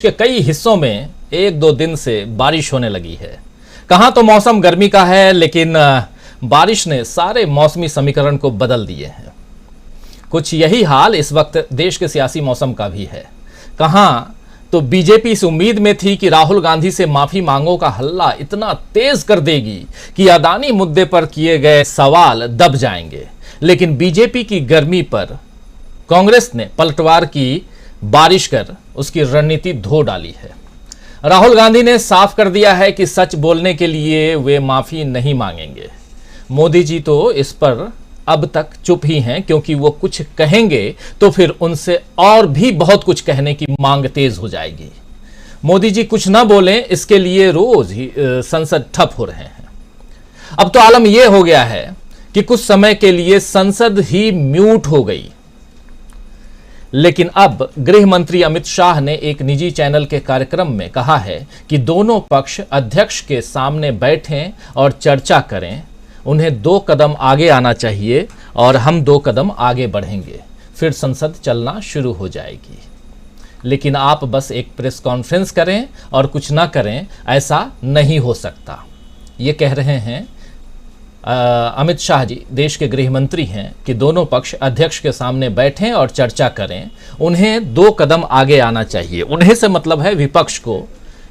के कई हिस्सों में एक दो दिन से बारिश होने लगी है। कहां तो मौसम गर्मी का है, लेकिन बारिश ने सारे मौसमी समीकरण को बदल दिए हैं। कुछ यही हाल इस वक्त देश के सियासी मौसम का भी है। कहां तो बीजेपी इस उम्मीद में थी कि राहुल गांधी से माफी मांगों का हल्ला इतना तेज कर देगी कि अदानी मुद्दे पर किए गए सवाल दब जाएंगे, लेकिन बीजेपी की गर्मी पर कांग्रेस ने पलटवार की बारिश कर उसकी रणनीति धो डाली है। राहुल गांधी ने साफ कर दिया है कि सच बोलने के लिए वे माफी नहीं मांगेंगे। मोदी जी तो इस पर अब तक चुप ही हैं, क्योंकि वो कुछ कहेंगे तो फिर उनसे और भी बहुत कुछ कहने की मांग तेज हो जाएगी। मोदी जी कुछ ना बोलें, इसके लिए रोज ही संसद ठप हो रहे हैं। अब तो आलम यह हो गया है कि कुछ समय के लिए संसद ही म्यूट हो गई। लेकिन अब गृह मंत्री अमित शाह ने एक निजी चैनल के कार्यक्रम में कहा है कि दोनों पक्ष अध्यक्ष के सामने बैठें और चर्चा करें। उन्हें 2 कदम आगे आना चाहिए और हम 2 कदम आगे बढ़ेंगे, फिर संसद चलना शुरू हो जाएगी। लेकिन आप बस एक प्रेस कॉन्फ्रेंस करें और कुछ ना करें, ऐसा नहीं हो सकता। ये कह रहे हैं अमित शाह जी, देश के गृह मंत्री हैं, कि दोनों पक्ष अध्यक्ष के सामने बैठें और चर्चा करें। उन्हें 2 कदम आगे आना चाहिए। उन्हें से मतलब है विपक्ष को,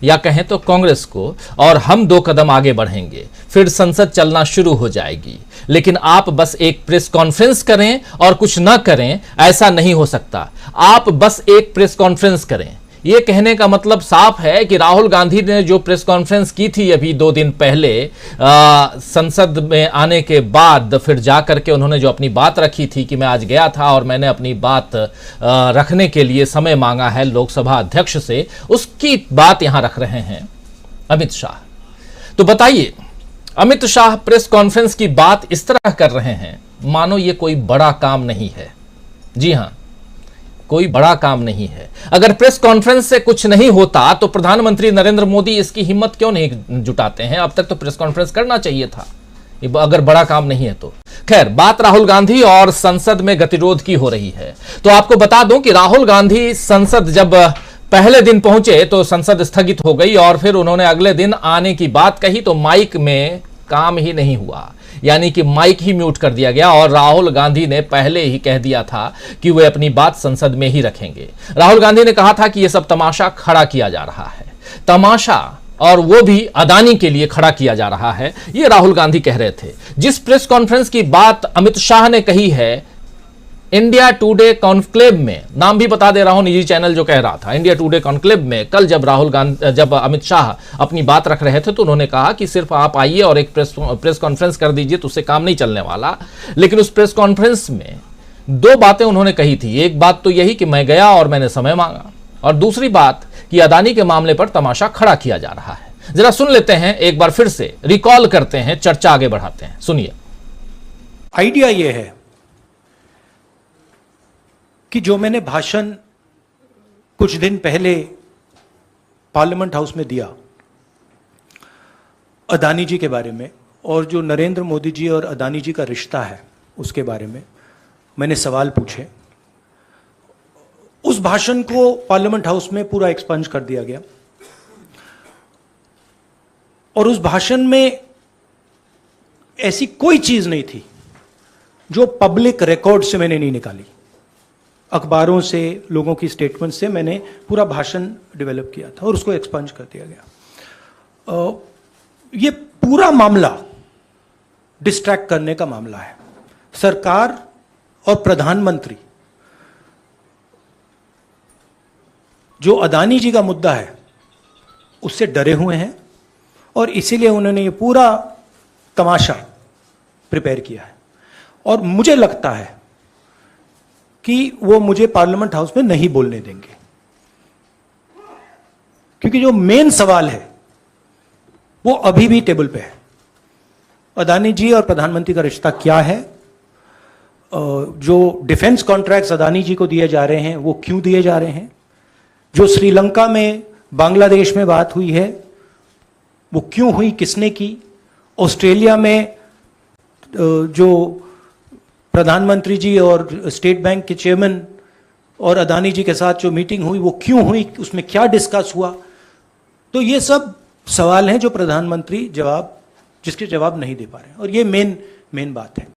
या कहें तो कांग्रेस को, और हम 2 कदम आगे बढ़ेंगे, फिर संसद चलना शुरू हो जाएगी। लेकिन आप बस एक प्रेस कॉन्फ्रेंस करें और कुछ ना करें, ऐसा नहीं हो सकता। आप बस एक प्रेस कॉन्फ्रेंस करें। यह कहने का मतलब साफ है कि राहुल गांधी ने जो प्रेस कॉन्फ्रेंस की थी अभी 2 दिन पहले, संसद में आने के बाद फिर जाकर के उन्होंने जो अपनी बात रखी थी कि मैं आज गया था और मैंने अपनी बात रखने के लिए समय मांगा है लोकसभा अध्यक्ष से, उसकी बात यहां रख रहे हैं अमित शाह। तो बताइए, अमित शाह प्रेस कॉन्फ्रेंस की बात इस तरह कर रहे हैं मानो ये कोई बड़ा काम नहीं है। जी हां, कोई बड़ा काम नहीं है। अगर प्रेस कॉन्फ्रेंस से कुछ नहीं होता तो प्रधानमंत्री नरेंद्र मोदी इसकी हिम्मत क्यों नहीं जुटाते हैं? अब तक तो प्रेस कॉन्फ्रेंस करना चाहिए था, अगर बड़ा काम नहीं है तो। खैर, बात राहुल गांधी और संसद में गतिरोध की हो रही है। तो आपको बता दूं कि राहुल गांधी संसद जब पहले दिन पहुंचे तो संसद स्थगित हो गई, और फिर उन्होंने अगले दिन आने की बात कही तो माइक में काम ही नहीं हुआ, यानी कि माइक ही म्यूट कर दिया गया। और राहुल गांधी ने पहले ही कह दिया था कि वे अपनी बात संसद में ही रखेंगे। राहुल गांधी ने कहा था कि यह सब तमाशा खड़ा किया जा रहा है, तमाशा, और वो भी अदानी के लिए खड़ा किया जा रहा है, ये राहुल गांधी कह रहे थे। जिस प्रेस कॉन्फ्रेंस की बात अमित शाह ने कही है इंडिया टुडे कॉन्क्लेव में, नाम भी बता दे रहा हूं, निजी चैनल जो कह रहा था, इंडिया टुडे कॉन्क्लेव में कल जब अमित शाह अपनी बात रख रहे थे तो उन्होंने कहा कि सिर्फ आप आइए और एक प्रेस कॉन्फ्रेंस कर दीजिए तो उससे काम नहीं चलने वाला। लेकिन उस प्रेस कॉन्फ्रेंस में 2 बातें उन्होंने कही थी। एक बात तो यही कि मैं गया और मैंने समय मांगा, और दूसरी बात कि अदानी के मामले पर तमाशा खड़ा किया जा रहा है। जरा सुन लेते हैं, एक बार फिर से रिकॉल करते हैं, चर्चा आगे बढ़ाते हैं। सुनिए। आइडिया यह है कि जो मैंने भाषण कुछ दिन पहले पार्लियामेंट हाउस में दिया अदानी जी के बारे में, और जो नरेंद्र मोदी जी और अदानी जी का रिश्ता है उसके बारे में मैंने सवाल पूछे, उस भाषण को पार्लियामेंट हाउस में पूरा एक्सपंज कर दिया गया। और उस भाषण में ऐसी कोई चीज नहीं थी जो पब्लिक रिकॉर्ड से मैंने नहीं निकाली। अखबारों से, लोगों की स्टेटमेंट से मैंने पूरा भाषण डेवलप किया था और उसको एक्सपंज कर दिया गया। ये पूरा मामला डिस्ट्रैक्ट करने का मामला है। सरकार और प्रधानमंत्री जो अदानी जी का मुद्दा है उससे डरे हुए हैं, और इसीलिए उन्होंने ये पूरा तमाशा प्रिपेयर किया है। और मुझे लगता है कि वो मुझे पार्लियामेंट हाउस में नहीं बोलने देंगे, क्योंकि जो मेन सवाल है वो अभी भी टेबल पे है। अदानी जी और प्रधानमंत्री का रिश्ता क्या है? जो डिफेंस कॉन्ट्रैक्ट्स अदानी जी को दिए जा रहे हैं वो क्यों दिए जा रहे हैं? जो श्रीलंका में, बांग्लादेश में बात हुई है वो क्यों हुई, किसने की? ऑस्ट्रेलिया में जो प्रधानमंत्री जी और स्टेट बैंक के चेयरमैन और अदानी जी के साथ जो मीटिंग हुई वो क्यों हुई, उसमें क्या डिस्कस हुआ। तो ये सब सवाल हैं जो प्रधानमंत्री जिसके जवाब नहीं दे पा रहे हैं, और ये मेन बात है।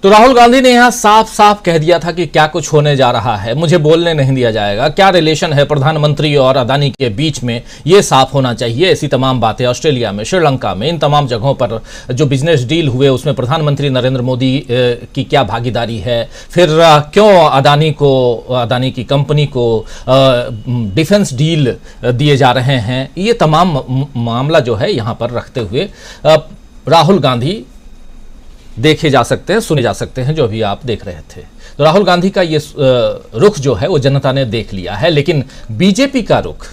तो राहुल गांधी ने यहां साफ साफ कह दिया था कि क्या कुछ होने जा रहा है, मुझे बोलने नहीं दिया जाएगा, क्या रिलेशन है प्रधानमंत्री और अदानी के बीच में, यह साफ होना चाहिए। ऐसी तमाम बातें ऑस्ट्रेलिया में, श्रीलंका में, इन तमाम जगहों पर जो बिजनेस डील हुए उसमें प्रधानमंत्री नरेंद्र मोदी की क्या भागीदारी है, फिर क्यों अदानी की कंपनी को डिफेंस डील दिए जा रहे हैं, ये तमाम मामला जो है यहां पर रखते हुए राहुल गांधी देखे जा सकते हैं, सुने जा सकते हैं, जो अभी आप देख रहे थे। तो राहुल गांधी का ये रुख जो है वो जनता ने देख लिया है, लेकिन बीजेपी का रुख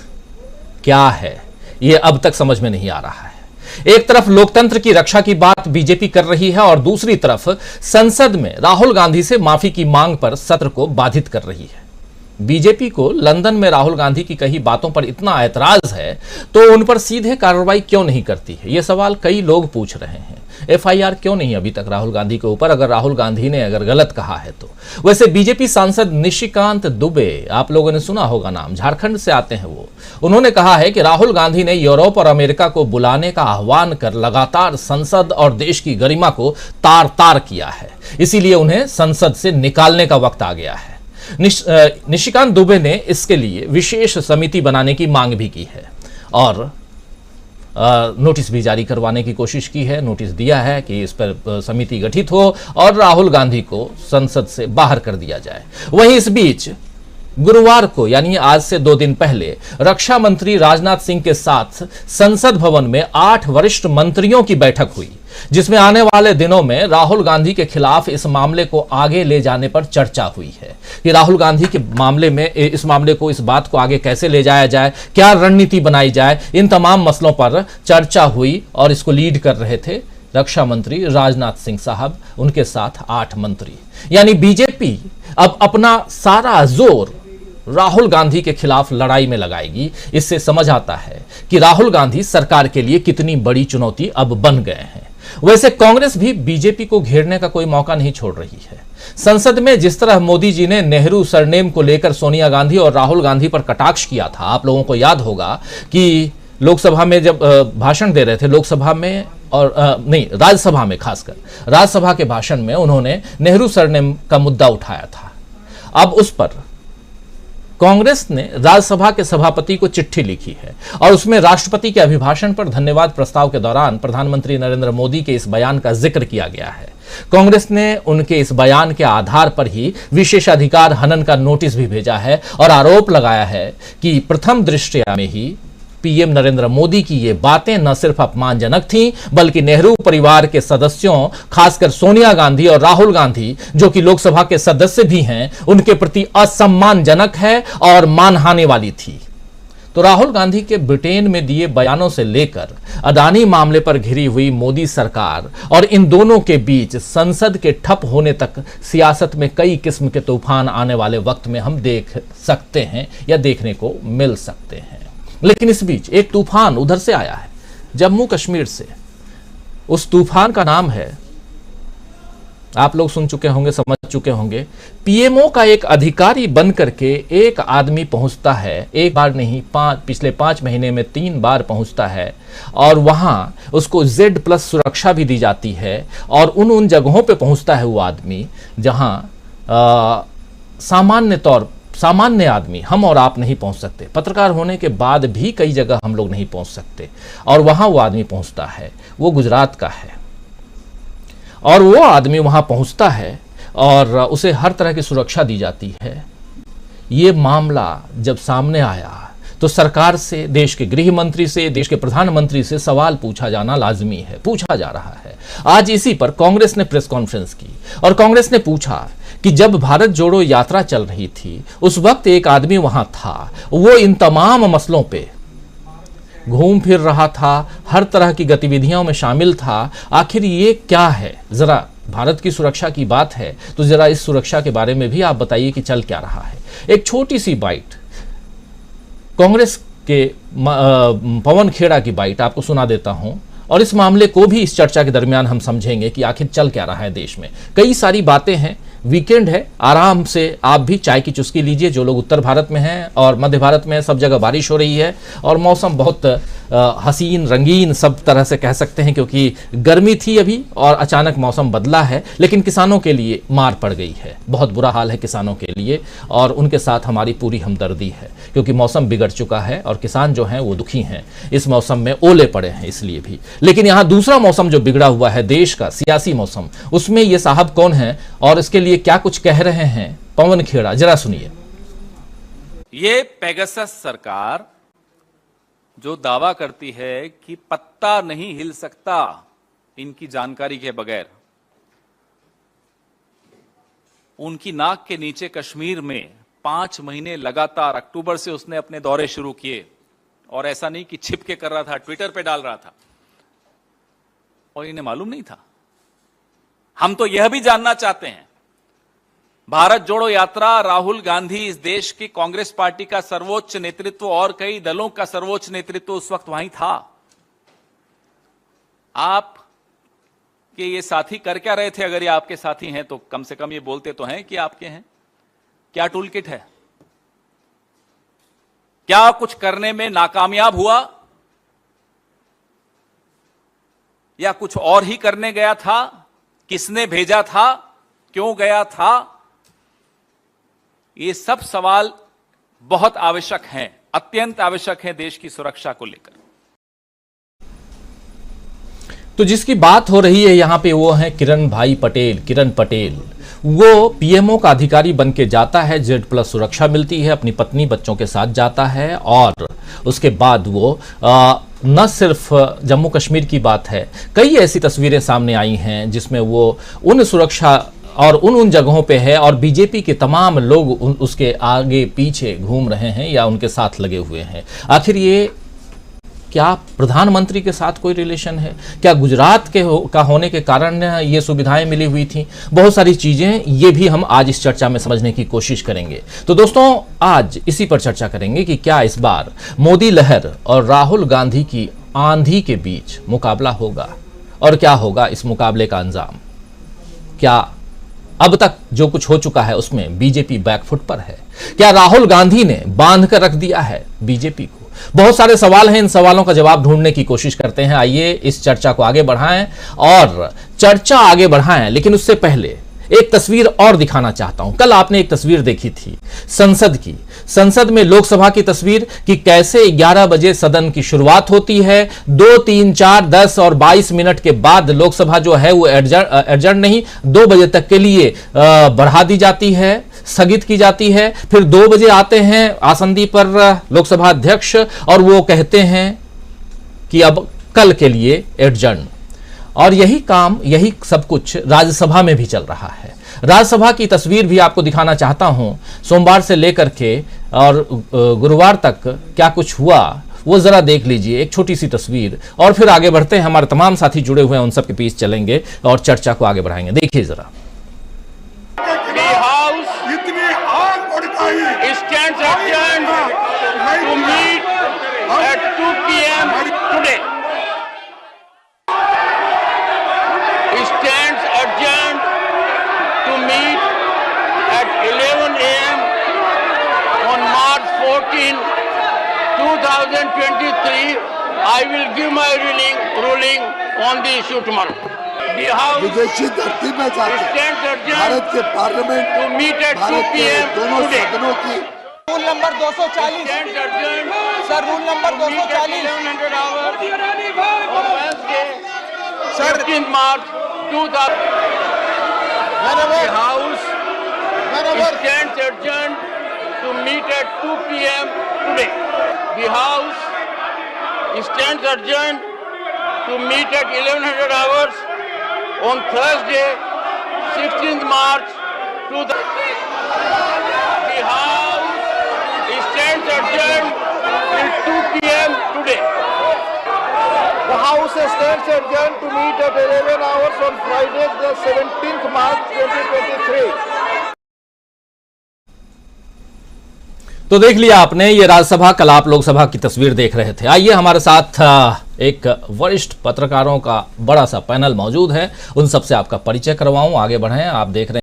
क्या है ये अब तक समझ में नहीं आ रहा है। एक तरफ लोकतंत्र की रक्षा की बात बीजेपी कर रही है और दूसरी तरफ संसद में राहुल गांधी से माफी की मांग पर सत्र को बाधित कर रही है। बीजेपी को लंदन में राहुल गांधी की कही बातों पर इतना ऐतराज है तो उन पर सीधे कार्रवाई क्यों नहीं करती है, यह सवाल कई लोग पूछ रहे हैं। एफआईआर क्यों नहीं अभी तक राहुल गांधी के ऊपर, अगर राहुल गांधी ने गलत कहा है तो। वैसे बीजेपी सांसद निशिकांत दुबे, आप लोगों ने सुना होगा नाम, झारखंड से आते हैं वो, उन्होंने कहा है कि राहुल गांधी ने यूरोप और अमेरिका को बुलाने का आह्वान कर लगातार संसद और देश की गरिमा को तार तार किया है, इसीलिए उन्हें संसद से निकालने का वक्त आ गया है। निशिकांत दुबे ने इसके लिए विशेष समिति बनाने की मांग भी की है और नोटिस भी जारी करवाने की कोशिश की है, नोटिस दिया है कि इस पर समिति गठित हो और राहुल गांधी को संसद से बाहर कर दिया जाए। वहीं इस बीच गुरुवार को यानी आज से 2 दिन पहले रक्षा मंत्री राजनाथ सिंह के साथ संसद भवन में 8 वरिष्ठ मंत्रियों की बैठक हुई, जिसमें आने वाले दिनों में राहुल गांधी के खिलाफ इस मामले को आगे ले जाने पर चर्चा हुई है कि राहुल गांधी के मामले में इस बात को आगे कैसे ले जाया जाए, क्या रणनीति बनाई जाए, इन तमाम मसलों पर चर्चा हुई और इसको लीड कर रहे थे रक्षा मंत्री राजनाथ सिंह साहब, उनके साथ 8 मंत्री। यानी बीजेपी अब अपना सारा जोर राहुल गांधी के खिलाफ लड़ाई में लगाएगी। इससे समझ आता है कि राहुल गांधी सरकार के लिए कितनी बड़ी चुनौती अब बन गए हैं। वैसे कांग्रेस भी बीजेपी को घेरने का कोई मौका नहीं छोड़ रही है। संसद में जिस तरह मोदी जी ने नेहरू सरनेम को लेकर सोनिया गांधी और राहुल गांधी पर कटाक्ष किया था, आप लोगों को याद होगा कि लोकसभा में जब भाषण दे रहे थे, लोकसभा में और नहीं राज्यसभा में, खासकर राज्यसभा के भाषण में उन्होंने नेहरू सरनेम का मुद्दा उठाया था। अब उस पर कांग्रेस ने राज्यसभा के सभापति को चिट्ठी लिखी है और उसमें राष्ट्रपति के अभिभाषण पर धन्यवाद प्रस्ताव के दौरान प्रधानमंत्री नरेंद्र मोदी के इस बयान का जिक्र किया गया है। कांग्रेस ने उनके इस बयान के आधार पर ही विशेषाधिकार हनन का नोटिस भी भेजा है और आरोप लगाया है कि प्रथम दृष्टया में ही पीएम नरेंद्र मोदी की ये बातें न सिर्फ अपमानजनक थीं, बल्कि नेहरू परिवार के सदस्यों, खासकर सोनिया गांधी और राहुल गांधी, जो कि लोकसभा के सदस्य भी हैं, उनके प्रति असम्मानजनक है और मानहानि वाली थी। तो राहुल गांधी के ब्रिटेन में दिए बयानों से लेकर अदानी मामले पर घिरी हुई मोदी सरकार और इन दोनों के बीच संसद के ठप होने तक सियासत में कई किस्म के तूफान आने वाले वक्त में हम देख सकते हैं या देखने को मिल सकते हैं। लेकिन इस बीच एक तूफान उधर से आया है, जम्मू कश्मीर से। उस तूफान का नाम है, आप लोग सुन चुके होंगे, समझ चुके होंगे, पीएमओ का एक अधिकारी बन करके एक आदमी पहुंचता है, एक बार नहीं, पिछले 5 महीने में 3 बार पहुंचता है और वहां उसको Z+ सुरक्षा भी दी जाती है और उन जगहों पे पहुंचता है वो आदमी जहां सामान्य आदमी, हम और आप नहीं पहुंच सकते। पत्रकार होने के बाद भी कई जगह हम लोग नहीं पहुंच सकते और वहां वो आदमी पहुंचता है। वो गुजरात का है और वो आदमी वहां पहुंचता है और उसे हर तरह की सुरक्षा दी जाती है। ये मामला जब सामने आया तो सरकार से, देश के गृह मंत्री से, देश के प्रधानमंत्री से सवाल पूछा जाना लाजमी है, पूछा जा रहा है। आज इसी पर कांग्रेस ने प्रेस कॉन्फ्रेंस की और कांग्रेस ने पूछा कि जब भारत जोड़ो यात्रा चल रही थी उस वक्त एक आदमी वहां था, वो इन तमाम मसलों पे घूम फिर रहा था, हर तरह की गतिविधियों में शामिल था, आखिर ये क्या है? जरा भारत की सुरक्षा की बात है तो जरा इस सुरक्षा के बारे में भी आप बताइए कि चल क्या रहा है। एक छोटी सी बाइट कांग्रेस के पवन खेड़ा की बाइट आपको सुना देता हूं और इस मामले को भी इस चर्चा के दरमियान हम समझेंगे कि आखिर चल क्या रहा है देश में। कई सारी बातें हैं वीकेंड है, आराम से आप भी चाय की चुस्की लीजिए। जो लोग उत्तर भारत में हैं और मध्य भारत में हैं, सब जगह बारिश हो रही है और मौसम बहुत हसीन रंगीन सब तरह से कह सकते हैं, क्योंकि गर्मी थी अभी और अचानक मौसम बदला है। लेकिन किसानों के लिए मार पड़ गई है, बहुत बुरा हाल है किसानों के लिए और उनके साथ हमारी पूरी हमदर्दी है, क्योंकि मौसम बिगड़ चुका है और किसान जो हैं वो दुखी हैं। इस मौसम में ओले पड़े हैं इसलिए भी। लेकिन यहाँ दूसरा मौसम जो बिगड़ा हुआ है, देश का सियासी मौसम, उसमें ये साहब कौन है और इसके लिए क्या कुछ कह रहे हैं, पवन खेड़ा, जरा सुनिए। ये पेगासस सरकार जो दावा करती है कि पत्ता नहीं हिल सकता इनकी जानकारी के बगैर, उनकी नाक के नीचे कश्मीर में 5 महीने लगातार, अक्टूबर से उसने अपने दौरे शुरू किए और ऐसा नहीं कि छिप के कर रहा था, ट्विटर पे डाल रहा था और इन्हें मालूम नहीं था। हम तो यह भी जानना चाहते हैं, भारत जोड़ो यात्रा, राहुल गांधी इस देश की कांग्रेस पार्टी का सर्वोच्च नेतृत्व और कई दलों का सर्वोच्च नेतृत्व उस वक्त वहीं था। आप के ये साथी कर क्या रहे थे? अगर ये आपके साथी हैं तो कम से कम ये बोलते तो हैं कि आपके हैं। क्या टूल किट है? क्या कुछ करने में नाकामयाब हुआ या कुछ और ही करने गया था? किसने भेजा था? क्यों गया था? ये सब सवाल बहुत आवश्यक हैं, अत्यंत आवश्यक हैं देश की सुरक्षा को लेकर। तो जिसकी बात हो रही है यहां पे वो है किरण पटेल। वो पीएमओ का अधिकारी बन के जाता है, Z+ सुरक्षा मिलती है, अपनी पत्नी बच्चों के साथ जाता है और उसके बाद वो न सिर्फ जम्मू कश्मीर की बात है, कई ऐसी तस्वीरें सामने आई हैं जिसमें वो उन सुरक्षा और उन जगहों पे है और बीजेपी के तमाम लोग उसके आगे पीछे घूम रहे हैं या उनके साथ लगे हुए हैं। आखिर ये क्या प्रधानमंत्री के साथ कोई रिलेशन है? क्या गुजरात का होने के कारण ये सुविधाएं मिली हुई थी? बहुत सारी चीजें ये भी हम आज इस चर्चा में समझने की कोशिश करेंगे। तो दोस्तों, आज इसी पर चर्चा करेंगे कि क्या इस बार मोदी लहर और राहुल गांधी की आंधी के बीच मुकाबला होगा और क्या होगा इस मुकाबले का अंजाम? क्या अब तक जो कुछ हो चुका है उसमें बीजेपी बैकफुट पर है? क्या राहुल गांधी ने बांध कर रख दिया है बीजेपी को? बहुत सारे सवाल हैं, इन सवालों का जवाब ढूंढने की कोशिश करते हैं। आइए इस चर्चा को आगे बढ़ाएं और चर्चा आगे बढ़ाएं, लेकिन उससे पहले एक तस्वीर और दिखाना चाहता हूं। कल आपने एक तस्वीर देखी थी संसद में लोकसभा की तस्वीर कि कैसे 11 बजे सदन की शुरुआत होती है, 2, 3, 4, 10 और 22 मिनट के बाद लोकसभा जो है वो एडजर्न नहीं 2 बजे तक के लिए बढ़ा दी जाती है, स्थगित की जाती है। फिर 2 बजे आते हैं आसंदी पर लोकसभा अध्यक्ष और वो कहते हैं कि अब कल के लिए एडजर्न। और यही सब कुछ राज्यसभा में भी चल रहा है। राज्यसभा की तस्वीर भी आपको दिखाना चाहता हूं, सोमवार से लेकर के और गुरुवार तक क्या कुछ हुआ वो जरा देख लीजिए, एक छोटी सी तस्वीर, और फिर आगे बढ़ते हैं। हमारे तमाम साथी जुड़े हुए हैं, उन सब के बीच चलेंगे और चर्चा को आगे बढ़ाएंगे। देखिए जरा। I will give my ruling on the issue tomorrow. The House विदेशी धरती में जाकर भारत के parliament to meet at 2 p.m. दोनों today. सदनों की rule number 240 sir, rule number 240 1100 hours on Wednesday, 15th March 2000. The House stands adjourned to meet at 2 p.m. today. The House stands adjourned to meet at 1100 hours on Thursday, 16th March 2000. The House stands adjourned till 2 p.m. today. The House stands adjourned to meet at 11 hours on Friday, the 17th March 2023. तो देख लिया आपने ये राज्यसभा, कल आप लोकसभा की तस्वीर देख रहे थे। आइए हमारे साथ एक वरिष्ठ पत्रकारों का बड़ा सा पैनल मौजूद है, उन सबसे आपका परिचय करवाऊं, आगे बढ़ें। आप देख रहे हैं